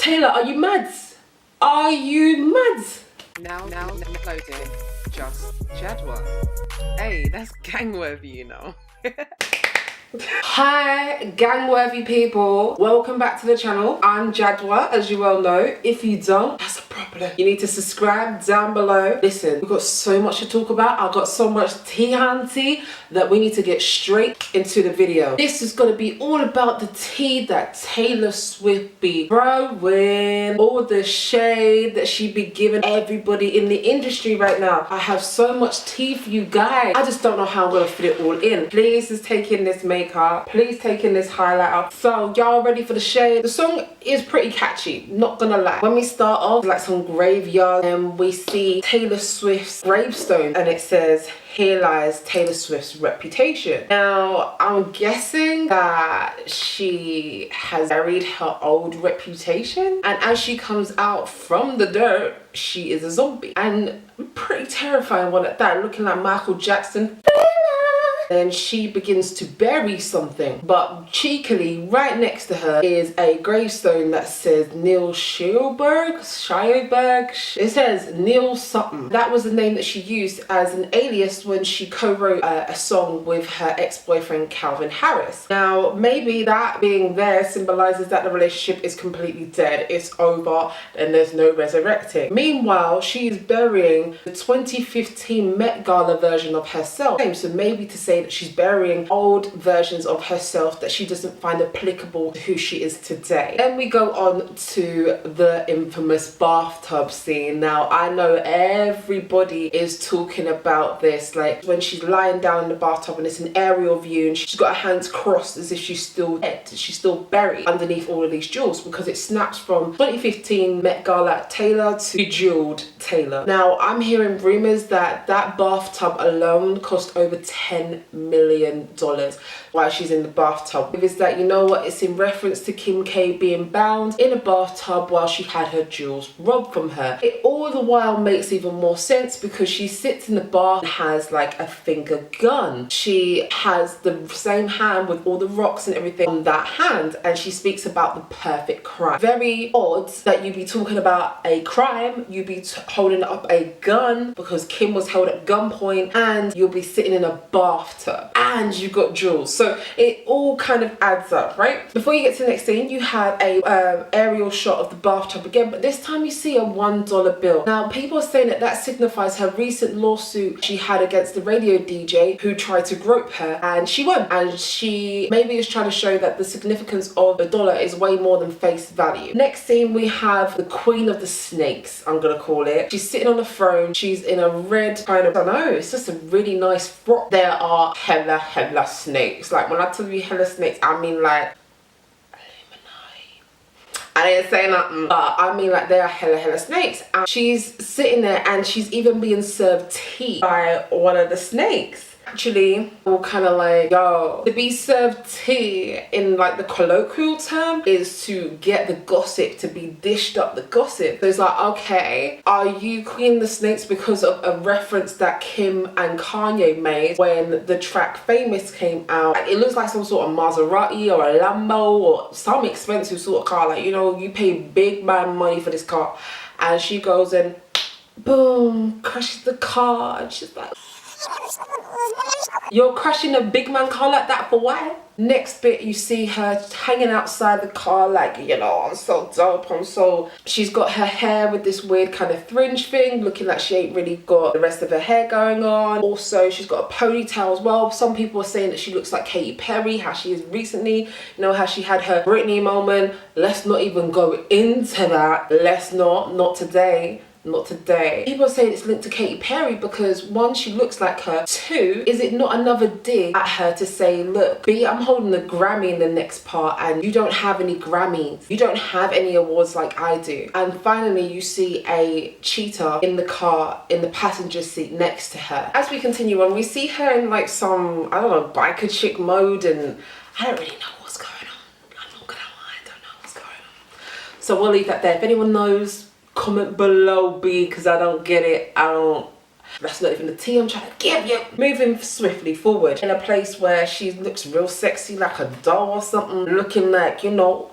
Taylor, are you mad? Are you mad? Now uploading just Jadwuh. Hey, that's gang-worthy, you know. Hi gang-worthy people, welcome back to the channel. I'm Jadwuh, as you well know. If you don't, that's a problem. You need to subscribe down below. Listen, we've got so much to talk about. I've got so much tea that we need to get straight into the video. This is going to be all about the tea that Taylor Swift be throwing, all the shade that she be giving everybody in the industry right now. I have so much tea for you guys. I just don't know how I'm going to fit it all in. Please just take in this makeup. Please take in this highlighter. So y'all ready for the shade? The song is pretty catchy, not gonna lie. When we start off, like some graveyard, and we see Taylor Swift's gravestone, and it says, "Here lies Taylor Swift's reputation." Now, I'm guessing that she has buried her old reputation, and as she comes out from the dirt, she is a zombie. And pretty terrifying one at that, looking like Michael Jackson. Then she begins to bury something, but cheekily right next to her is a gravestone that says Neil Schierberg. It says Neil something. That was the name that she used as an alias when she co-wrote a song with her ex-boyfriend Calvin Harris. Now maybe that being there symbolizes that the relationship is completely dead, it's over, and there's no resurrecting. Meanwhile, she is burying the 2015 Met Gala version of herself, so maybe to say that she's burying old versions of herself that she doesn't find applicable to who she is today. Then we go on to the infamous bathtub scene. Now I know everybody is talking about this, like when she's lying down in the bathtub and it's an aerial view and she's got her hands crossed as if she's still dead, she's still buried underneath all of these jewels, because it snaps from 2015 Met Gala Taylor to jeweled Taylor. Now I'm hearing rumors that that bathtub alone cost over $10 million while she's in the bathtub. If it's that, you know what, it's in reference to Kim K being bound in a bathtub while she had her jewels robbed from her. It all the while makes even more sense because she sits in the bath and has like a finger gun. She has the same hand with all the rocks and everything on that hand, and she speaks about the perfect crime. Very odd that you'd be talking about a crime, you'd be holding up a gun because Kim was held at gunpoint, and you'll be sitting in a bathtub and you've got jewels. So it all kind of adds up, right? Before you get to the next scene, you have a aerial shot of the bathtub again, but this time you see a $1 bill. Now people are saying that that signifies her recent lawsuit she had against the radio DJ who tried to grope her, and she won. And she maybe is trying to show that the significance of a dollar is way more than face value. Next scene, we have the queen of the snakes, I'm gonna call it. She's sitting on a throne. She's in a red kind of, I don't know, it's just a really nice frock. There are hella snakes. Like when I tell you hella snakes, I mean like I didn't say nothing, but I mean like there are hella snakes. And she's sitting there and she's even being served tea by one of the snakes. Actually, we're kind of like, yo, to be served tea in like the colloquial term is to get the gossip, to be dished up the gossip. So it's like, okay, are you Queen of the Snakes because of a reference that Kim and Kanye made when the track Famous came out? It looks like some sort of Maserati or a Lambo or some expensive sort of car, like, you know, you pay big man money for this car. And she goes and boom, crashes the car, and she's like, you're crashing a big man car like that for what? Next bit, you see her hanging outside the car like, you know, I'm so dope, she's got her hair with this weird kind of fringe thing, looking like she ain't really got the rest of her hair going on. Also, she's got a ponytail as well. Some people are saying that she looks like Katy Perry, how she is recently, you know, how she had her Britney moment. Let's not even go into that. Let's not today. Not today. People are saying it's linked to Katy Perry because one, she looks like her. Two, is it not another dig at her to say, look, B, I'm holding the Grammy in the next part and you don't have any Grammys. You don't have any awards like I do. And finally, you see a cheetah in the car in the passenger seat next to her. As we continue on, we see her in like some, I don't know, biker chick mode, and I don't really know what's going on. I'm not gonna lie, I don't know what's going on. So we'll leave that there. If anyone knows, comment below, B, because I don't get it. That's not even the tea I'm trying to give you. Moving swiftly forward in a place where she looks real sexy, like a doll or something, looking like, you know,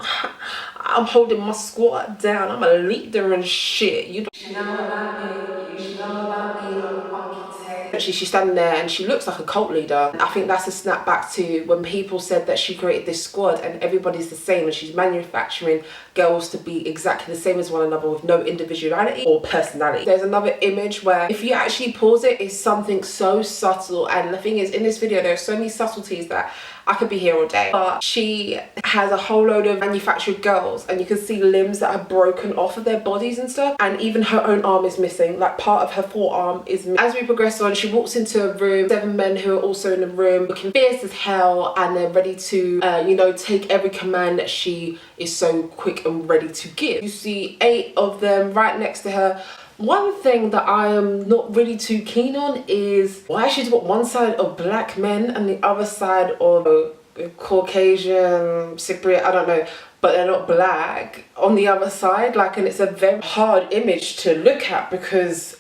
I'm holding my squad down. I'm a leader and shit. You should know about me. You should know about me. I'm an architect. She's standing there and she looks like a cult leader. I think that's a snap back to when people said that she created this squad and everybody's the same and she's manufacturing girls to be exactly the same as one another with no individuality or personality. There's another image where if you actually pause it, it's something so subtle, and the thing is, in this video there are so many subtleties that I could be here all day. But she has a whole load of manufactured girls and you can see limbs that are broken off of their bodies and stuff, and even her own arm is missing, like part of her forearm is missing. As we progress on, she walks into a room, 7 men who are also in the room looking fierce as hell, and they're ready to you know, take every command that she is so quick and ready to give. You see 8 of them right next to her. One thing that I am not really too keen on is why she's got one side of black men and the other side of Caucasian, Cypriot, I don't know, but they're not black on the other side. Like, and it's a very hard image to look at because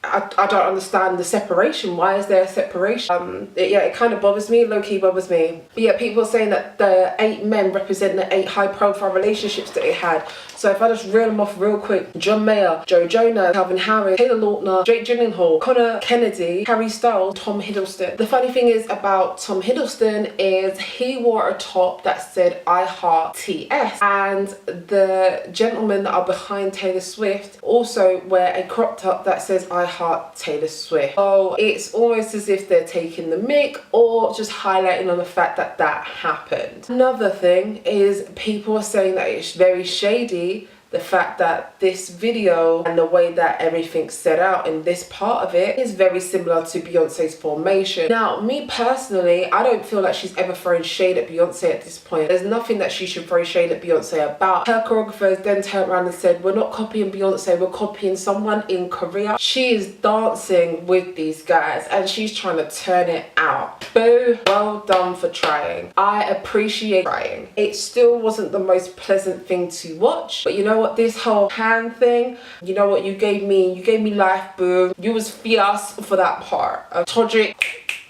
I don't understand the separation. Why is there a separation? Yeah, it kind of bothers me, low-key bothers me. But yeah, people are saying that the 8 men represent the 8 high-profile relationships that it had. So if I just reel them off real quick: John Mayer, Joe Jonas, Calvin Harris, Taylor Lautner, Jake Gyllenhaal, Connor Kennedy, Harry Styles, Tom Hiddleston. The funny thing is about Tom Hiddleston is he wore a top that said I Heart TS, and the gentlemen that are behind Taylor Swift also wear a crop top that says I Heart Taylor Swift. So it's almost as if they're taking the mick or just highlighting on the fact that that happened. Another thing is people are saying that it's very shady, the fact that this video and the way that everything's set out in this part of it is very similar to Beyonce's Formation. Now, me personally, I don't feel like she's ever thrown shade at Beyonce at this point. There's nothing that she should throw shade at Beyonce about. Her choreographers then turned around and said, we're not copying Beyonce, we're copying someone in Korea. She is dancing with these guys and she's trying to turn it out. Boo, well done for trying. I appreciate trying. It still wasn't the most pleasant thing to watch, but you know what, this whole hand thing, you know what, you gave me life, boo. You was fierce for that part. Todrick,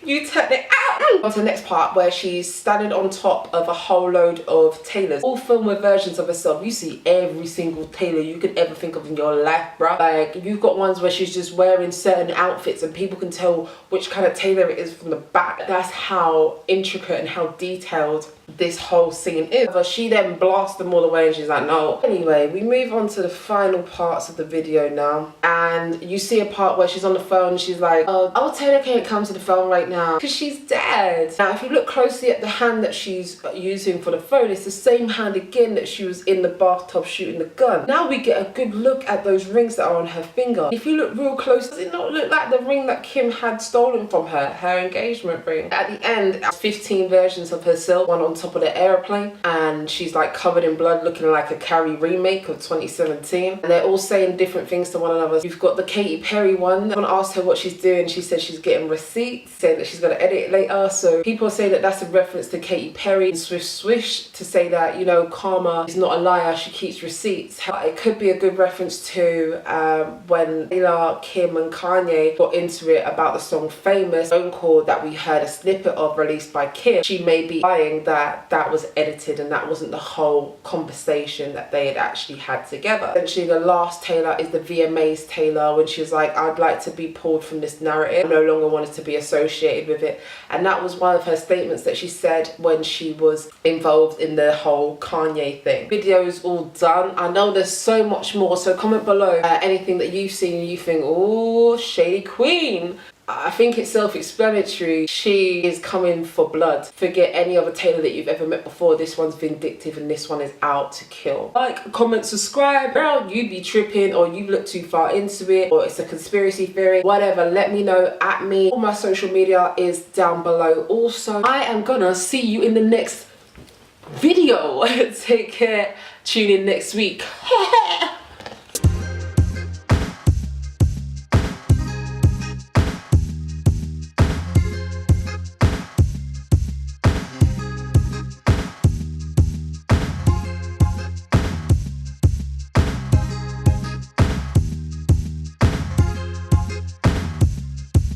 you turned it out. On to the next part where she's standing on top of a whole load of tailors, all filmed with versions of herself. You see every single tailor you could ever think of in your life, bruh. Like, you've got ones where she's just wearing certain outfits and people can tell which kind of tailor it is from the back. That's how intricate and how detailed this whole scene is. But she then blasts them all away and she's like, no. Anyway, we move on to the final parts of the video now, and you see a part where she's on the phone and she's like, oh, Taylor can't come to the phone right now because she's dead. Now, if you look closely at the hand that she's using for the phone, it's the same hand again that she was in the bathtub shooting the gun. Now we get a good look at those rings that are on her finger. If you look real close, does it not look like the ring that Kim had stolen from her, her engagement ring? At the end, 15 versions of herself, one on top of the airplane, and she's like covered in blood, looking like a Carrie remake of 2017, and they're all saying different things to one another. You've got the Katy Perry one. Someone asked her what she's doing, she said she's getting receipts, saying that she's going to edit it later. So people say that that's a reference to Katy Perry and Swift Swish, to say that, you know, Karma is not a liar, she keeps receipts. It could be a good reference to when Taylor, Kim and Kanye got into it about the song Famous, phone call that we heard a snippet of released by Kim. She may be lying that that was edited and that wasn't the whole conversation that they had actually had together. Essentially, the last Taylor is the VMA's Taylor, when she was like, I'd like to be pulled from this narrative, I no longer wanted to be associated with it. And that was one of her statements that she said when she was involved in the whole Kanye thing. Video's all done. I know there's so much more, so comment below anything that you've seen and you think, oh, shady queen. I think it's self-explanatory. She is coming for blood. Forget any other Taylor that you've ever met before. This one's vindictive and this one is out to kill. Like, comment, subscribe. Girl, you be tripping, or you look too far into it, or it's a conspiracy theory, whatever. Let me know. At me. All my social media is down below. Also, I am gonna see you in the next video. Take care. Tune in next week.